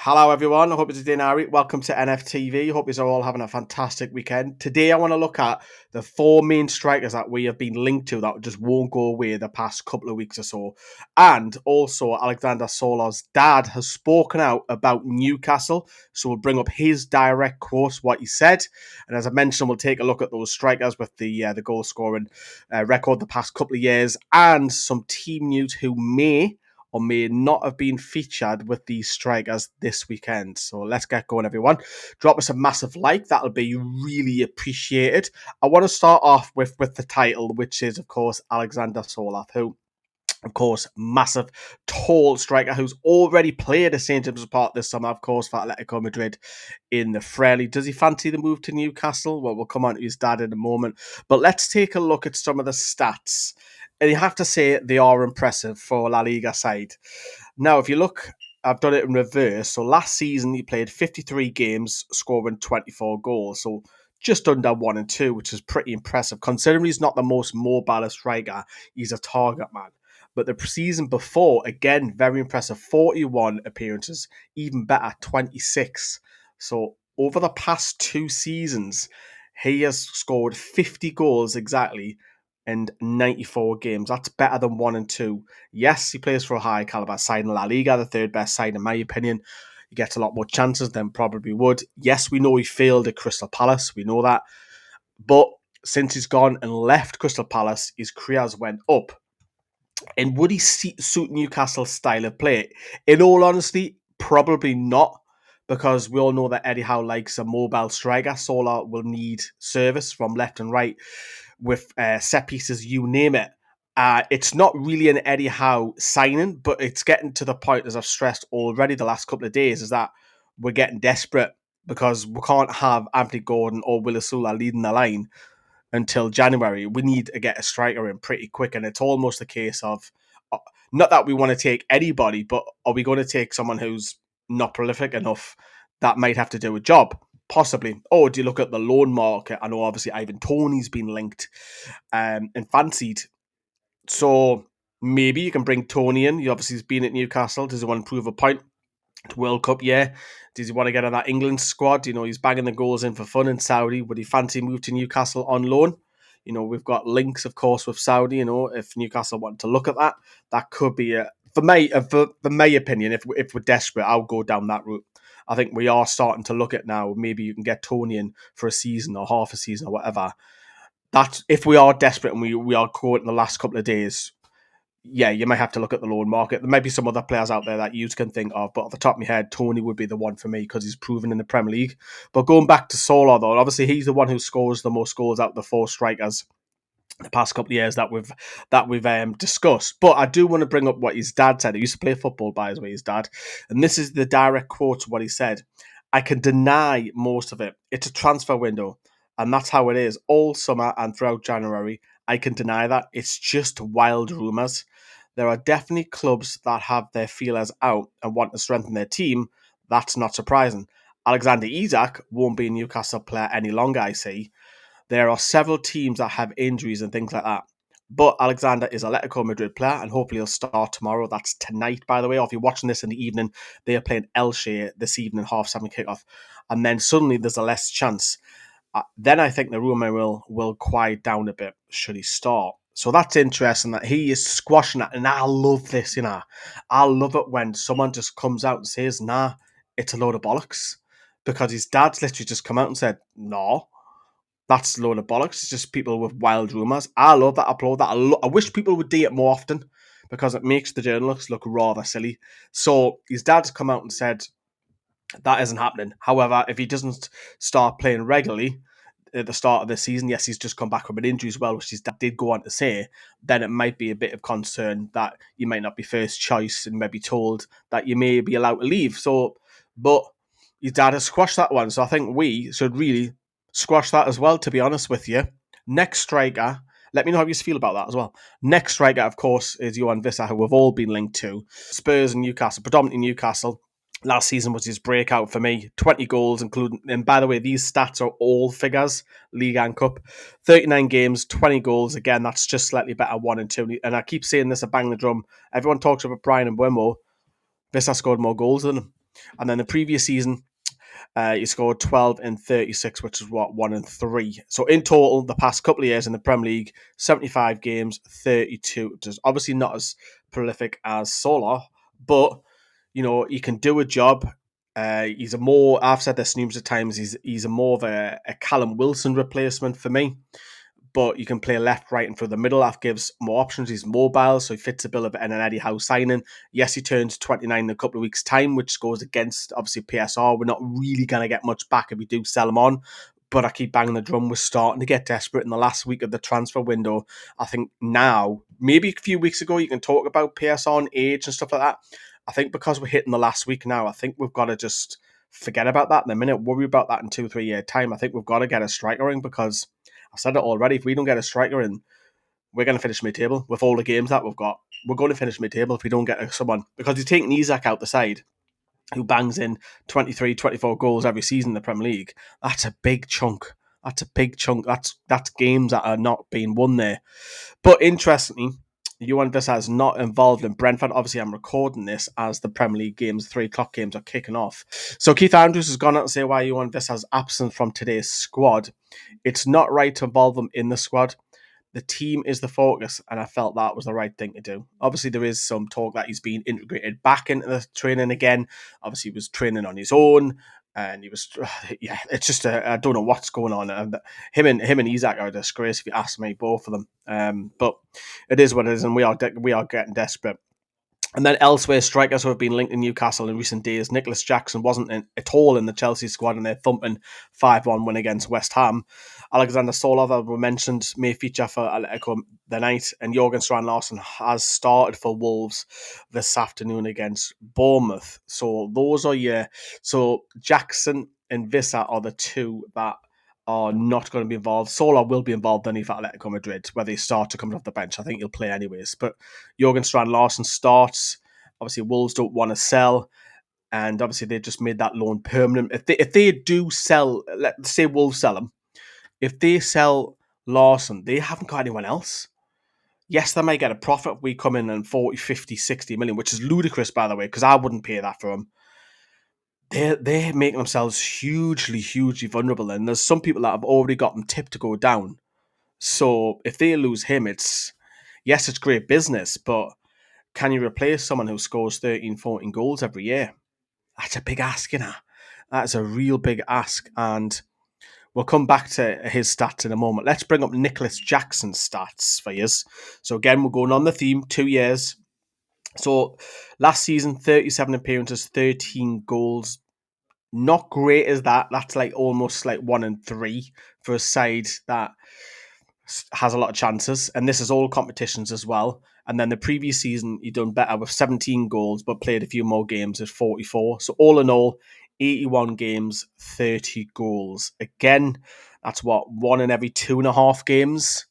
Hello, everyone. I hope it's doing all right. Welcome to NFTV. Hope you're all having a fantastic weekend. Today, I want to look at the four main strikers that we have been linked to that just won't go away the past couple of weeks or so. And also, Alexander Sorloth's dad has spoken out about Newcastle. So we'll bring up his direct quotes, what he said. And as I mentioned, we'll take a look at those strikers with the goal scoring record the past couple of years and some team news who may or may not have been featured with these strikers this weekend. So let's get going, everyone. Drop us a massive like. That'll be really appreciated. I want to start off with the title, which is, of course, Alexander Sorloth, who, of course, massive, tall striker who's already played a St. James's Park this summer, of course, for Atlético Madrid in the friendly. Does he fancy the move to Newcastle? Well, we'll come on to his dad in a moment. But let's take a look at some of the stats. And you have to say they are impressive for La Liga side. Now, if you look, I've done it in reverse. So last season, he played 53 games, scoring 24 goals. So just under 1 and 2, which is pretty impressive. Considering he's not the most mobile striker, he's a target man. But the season before, again, very impressive. 41 appearances, even better, 26. So over the past 2 seasons, he has scored 50 goals exactly and 94 games. That's better than 1 and 2. Yes, he plays for a high caliber side in La Liga, the third best side in my opinion. He gets a lot more chances than probably would. Yes, we know he failed at Crystal Palace. We know that. But since he's gone and left Crystal Palace, his career has went up. And would he suit Newcastle's style of play? In all honesty, probably not. Because we all know that Eddie Howe likes a mobile striker. Sorloth will need service from left and right with set pieces, you name it. It's not really an Eddie Howe signing, but it's getting to the point, as I've stressed already the last couple of days, is that we're getting desperate because we can't have Anthony Gordon or Willisula leading the line until January. We need to get a striker in pretty quick, and it's almost a case of not that we want to take anybody, but are we going to take someone who's not prolific enough that might have to do a job? Possibly. Or do you look at the loan market? I know obviously Ivan Toney's been linked and fancied. So maybe you can bring Toney in. He obviously has been at Newcastle. Does he want to prove a point? World Cup, yeah. Does he want to get on that England squad? You know, he's banging the goals in for fun in Saudi. Would he fancy move to Newcastle on loan? You know, we've got links, of course, with Saudi. You know, if Newcastle want to look at that, that could be a for my opinion. If we're desperate, I'll go down that route. I think we are starting to look at now. Maybe you can get Tony in for a season or half a season or whatever. That if we are desperate and we are caught in the last couple of days, yeah, you might have to look at the loan market. There might be some other players out there that you can think of, but off the top of my head, Tony would be the one for me because he's proven in the Premier League. But going back to Sorloth, though, obviously he's the one who scores the most goals out of the 4 strikers the past couple of years that we've discussed. But I do want to bring up what his dad said. He used to play football, by his way, his dad. And this is the direct quote to what he said. I can deny most of it. It's a transfer window. And that's how it is all summer and throughout January. I can deny that. It's just wild rumours. There are definitely clubs that have their feelers out and want to strengthen their team. That's not surprising. Alexander Isak won't be a Newcastle player any longer, I see. There are several teams that have injuries and things like that. But Alexander is a Atletico Madrid player, and hopefully he'll start tomorrow. That's tonight, by the way. Or if you're watching this in the evening, they are playing Elche this evening, 7:30 kickoff. And then suddenly there's a less chance. Then I think the rumour will quiet down a bit should he start. So that's interesting that he is squashing that. And I love this, you know. I love it when someone just comes out and says, nah, it's a load of bollocks. Because his dad's literally just come out and said, no, that's a load of bollocks. It's just people with wild rumours. I love that. I applaud that. I wish people would do it more often because it makes the journalists look rather silly. So his dad's come out and said that isn't happening. However, if he doesn't start playing regularly at the start of the season, yes, he's just come back from an injury as well, which his dad did go on to say, then it might be a bit of concern that you might not be first choice and maybe told that you may be allowed to leave. So, but his dad has squashed that one. So I think we should really squash that as well, to be honest with you. Next striker, let me know how you feel about that as well. Next striker, of course, is Yoane Wissa, who we've all been linked to. Spurs and Newcastle, predominantly Newcastle. Last season was his breakout for me. 20 goals, including, and by the way, these stats are all figures, League and Cup. 39 games, 20 goals. Again, that's just slightly better 1 and 2. And I keep saying this, I bang the drum. Everyone talks about Brian and Buemo. Vissa scored more goals than him. And then the previous season, he scored 12 in 36, which is 1 in 3. So in total, the past couple of years in the Premier League, 75 games, 32. Which is obviously not as prolific as Sorloth, but he can do a job. He's a more, I've said this numerous times, he's a more of a Callum Wilson replacement for me. But you can play left, right, and through the middle. That gives more options. He's mobile, so he fits the bill of an Eddie Howe signing. Yes, he turns 29 in a couple of weeks' time, which goes against, obviously, PSR. We're not really going to get much back if we do sell him on. But I keep banging the drum. We're starting to get desperate in the last week of the transfer window. I think now, maybe a few weeks ago, you can talk about PSR and age and stuff like that. I think because we're hitting the last week now, I think we've got to just forget about that in a minute. Worry about that in 2-3 years' time. I think we've got to get a striker in because I've said it already. If we don't get a striker in, we're going to finish mid-table with all the games that we've got. We're going to finish mid-table if we don't get someone. Because you're taking Isak out the side, who bangs in 23, 24 goals every season in the Premier League. That's a big chunk. That's games that are not being won there. But interestingly, Yoane Wissa is not involved in Brentford. Obviously, I'm recording this as the Premier League games, 3 o'clock games are kicking off. So Keith Andrews has gone out and say why Yoane Wissa is absent from today's squad. It's not right to involve them in the squad. The team is the focus, and I felt that was the right thing to do. Obviously, there is some talk that he's been integrated back into the training again. Obviously, he was training on his own, and he was, it's just, I don't know what's going on. Him and Isak are a disgrace, if you ask me, both of them. But it is what it is, and we are getting desperate. And then elsewhere, strikers who have been linked to Newcastle in recent days. Nicolas Jackson wasn't at all in the Chelsea squad in their thumping 5-1 win against West Ham. Alexander Sorloth, we mentioned, may feature for Atlético the night. And Jorgen Larsen has started for Wolves this afternoon against Bournemouth. So those are So Jackson and Wissa are the two that are not going to be involved. Sorloth will be involved then for Atlético Madrid, whether he starts to come off the bench. I think he'll play anyways. But Jorgen Larsen starts. Obviously, Wolves don't want to sell, and obviously they just made that loan permanent. If they do sell, let's say Wolves sell him, if they sell Larsen, they haven't got anyone else. Yes, they might get a profit if we come in and 40, 50, 60 million, which is ludicrous, by the way, because I wouldn't pay that for him. They're making themselves hugely, hugely vulnerable. And there's some people that have already got them tipped to go down. So if they lose him, it's great business, but can you replace someone who scores 13, 14 goals every year? That's a big ask, you know. That's a real big ask. And we'll come back to his stats in a moment. Let's bring up Nicolas Jackson's stats for you. So again, we're going on the theme, 2 years. So last season, 37 appearances, 13 goals. Not great as that. That's like almost like 1 in 3 for a side that has a lot of chances. And this is all competitions as well. And then the previous season, he done better with 17 goals, but played a few more games at 44. So all in all, 81 games, 30 goals. Again, that's 1 in every 2.5 games.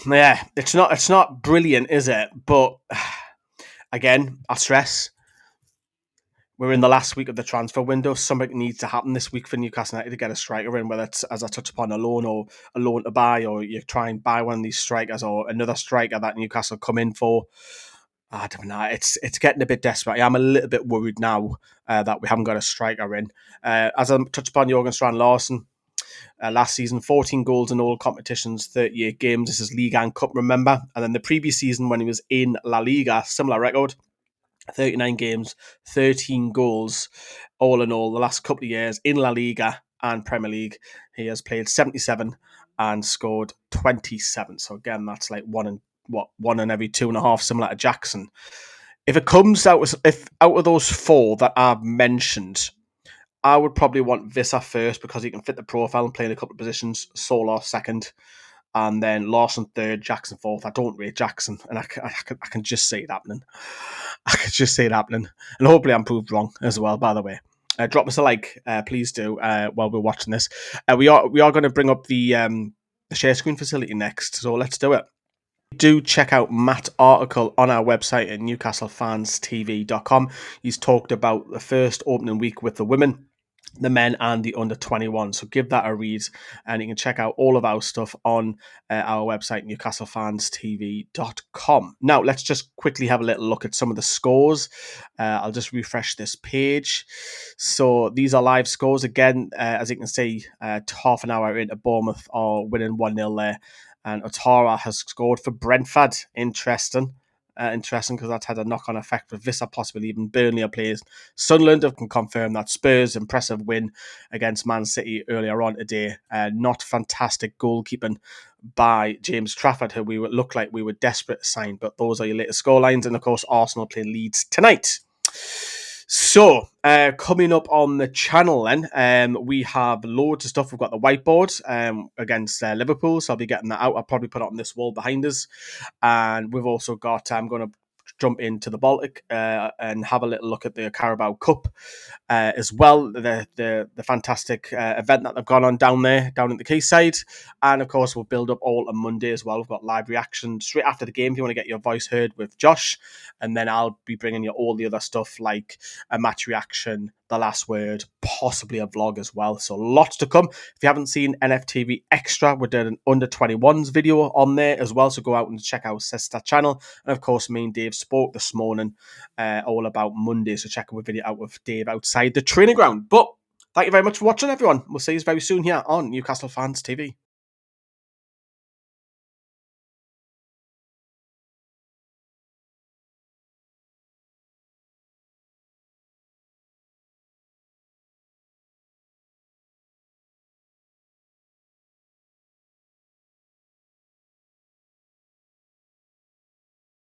Yeah, it's not brilliant, is it? But again, I stress, we're in the last week of the transfer window. Something needs to happen this week for Newcastle United to get a striker in, whether it's, as I touched upon, a loan or a loan to buy, or you try and buy one of these strikers or another striker that Newcastle come in for. I don't know. It's getting a bit desperate. I'm a little bit worried now that we haven't got a striker in. As I touched upon, Jorgen Larsen, last season, 14 goals in all competitions, 38 games. This is Liga and Cup, remember? And then the previous season when he was in La Liga, similar record. 39 games, 13 goals, all in all. The last couple of years in La Liga and Premier League, he has played 77 and scored 27. So again, that's like 1 in every 2.5, similar to Jackson. If it comes out, if out of those 4 that I've mentioned, I would probably want Wissa first because he can fit the profile and play in a couple of positions. Sorloth second, and then Larsen third, Jackson fourth. I don't rate Jackson, and I can just see it happening. I could just see it happening. And hopefully I'm proved wrong as well, by the way. Drop us a like, please do, while we're watching this. We are going to bring up the share screen facility next, so let's do it. Do check out Matt's article on our website at newcastlefanstv.com. He's talked about the first opening week with the women. the men and the under 21. So give that a read, and you can check out all of our stuff on our website, newcastlefanstv.com. Now, let's just quickly have a little look at some of the scores. I'll just refresh this page. So these are live scores. Again, as you can see, half an hour into Bournemouth are winning 1-0 there. And Otara has scored for Brentford. Interesting because that's had a knock-on effect with Wissa possibly even Burnley are players. Sunderland have can confirm that Spurs' impressive win against Man City earlier on today. Not fantastic goalkeeping by James Trafford, who we would look like we were desperate to sign. But those are your latest scorelines, and of course Arsenal play Leeds tonight. So, coming up on the channel then, we have loads of stuff. We've got the whiteboard against Liverpool, so I'll be getting that out. I'll probably put it on this wall behind us. And we've also got, I'm going to jump into the Baltic and have a little look at the Carabao Cup as well, the fantastic event that they've gone on down at the quayside. And of course, we'll build up all on Monday as well. We've got live reaction straight after the game if you want to get your voice heard with Josh. And then I'll be bringing you all the other stuff like a match reaction, the last word, possibly a vlog as well. So lots to come. If you haven't seen NFTV Extra, we're doing an under 21s video on there as well. So go out and check out sister channel. And of course, me and Dave spoke this morning all about Monday. So check a video out with Dave outside the training ground. But thank you very much for watching, everyone. We'll see you very soon here on Newcastle Fans TV.